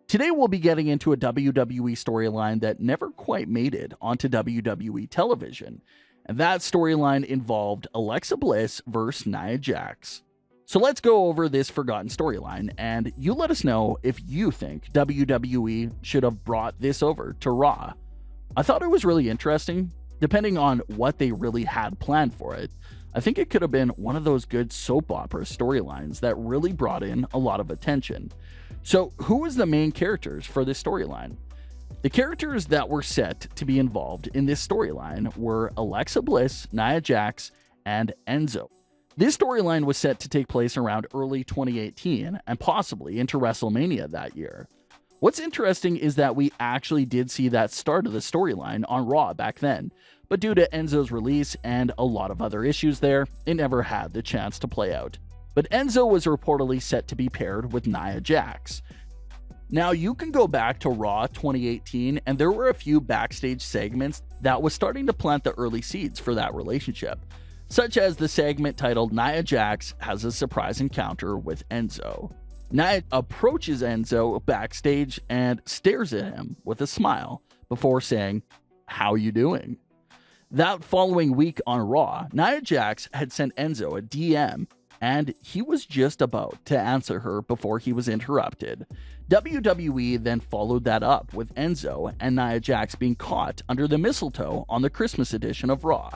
Today we'll be getting into a WWE storyline that never quite made it onto WWE television, and that storyline involved Alexa Bliss versus Nia Jax. So let's go over this forgotten storyline, and you let us know if you think WWE should have brought this over to Raw. I thought it was really interesting. Depending on what they really had planned for it, I think it could have been one of those good soap opera storylines that really brought in a lot of attention. So who was the main characters for this storyline? The characters that were set to be involved in this storyline were Alexa Bliss, Nia Jax, and Enzo. This storyline was set to take place around early 2018 and possibly into WrestleMania that year. What's interesting is that we actually did see that start of the storyline on Raw back then, but due to Enzo's release and a lot of other issues there, it never had the chance to play out. But Enzo was reportedly set to be paired with Nia Jax. Now, you can go back to Raw 2018, and there were a few backstage segments that was starting to plant the early seeds for that relationship, such as the segment titled Nia Jax has a surprise encounter with Enzo. Nia approaches Enzo backstage and stares at him with a smile before saying, "How you doing?" That following week on Raw, Nia Jax had sent Enzo a DM, and he was just about to answer her before he was interrupted. WWE then followed that up with Enzo and Nia Jax being caught under the mistletoe on the Christmas edition of Raw.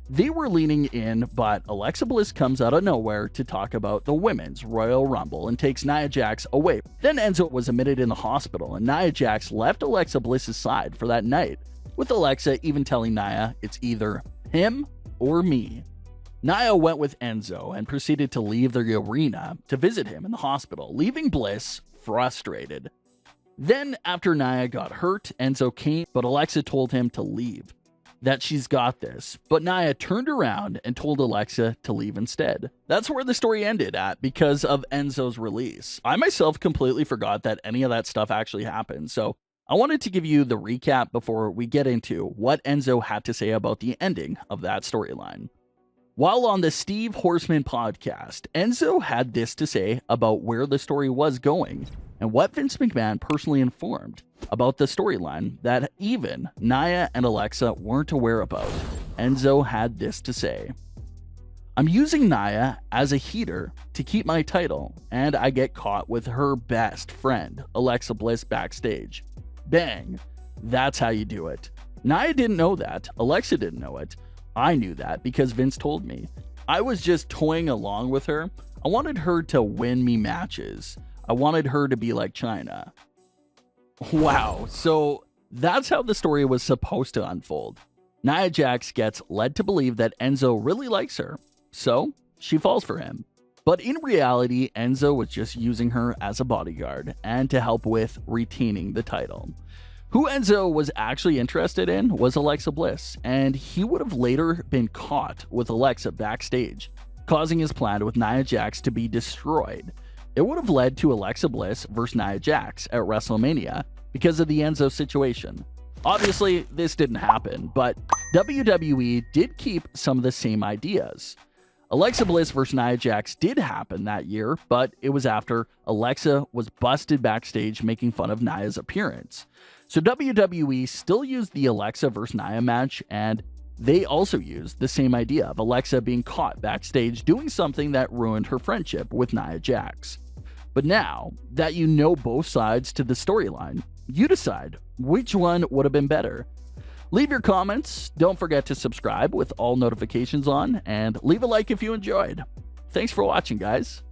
They were leaning in, but Alexa Bliss comes out of nowhere to talk about the Women's Royal Rumble and takes Nia Jax away. Then Enzo was admitted in the hospital, and Nia Jax left Alexa Bliss's side for that night, with Alexa even telling Nia it's either him or me. Nia went with Enzo and proceeded to leave the arena to visit him in the hospital, leaving Bliss frustrated. Then, after Nia got hurt, Enzo came, but Alexa told him to leave, that she's got this. But Nia turned around and told Alexa to leave instead. That's where the story ended at because of Enzo's release. I myself completely forgot that any of that stuff actually happened, so I wanted to give you the recap before we get into what Enzo had to say about the ending of that storyline. While on the Steve Horseman podcast, Enzo had this to say about where the story was going and what Vince McMahon personally informed about the storyline that even Nia and Alexa weren't aware about. Enzo had this to say: "I'm using Nia as a heater to keep my title, and I get caught with her best friend, Alexa Bliss, backstage. Bang. That's how you do it. Nia didn't know that. Alexa didn't know it. I knew that because Vince told me. I was just toying along with her. I wanted her to win me matches. I wanted her to be like China." Wow, so that's how the story was supposed to unfold. Nia Jax gets led to believe that Enzo really likes her, so she falls for him. But in reality, Enzo was just using her as a bodyguard and to help with retaining the title. Who Enzo was actually interested in was Alexa Bliss, and he would have later been caught with Alexa backstage, causing his plan with Nia Jax to be destroyed. It would have led to Alexa Bliss versus Nia Jax at WrestleMania because of the Enzo situation. Obviously, this didn't happen, but WWE did keep some of the same ideas. Alexa Bliss versus Nia Jax did happen that year, but it was after Alexa was busted backstage making fun of Nia's appearance. So WWE still used the Alexa versus Nia match, and they also used the same idea of Alexa being caught backstage doing something that ruined her friendship with Nia Jax. But now that you know both sides to the storyline, you decide which one would have been better. Leave your comments, don't forget to subscribe with all notifications on, and leave a like if you enjoyed. Thanks for watching, guys.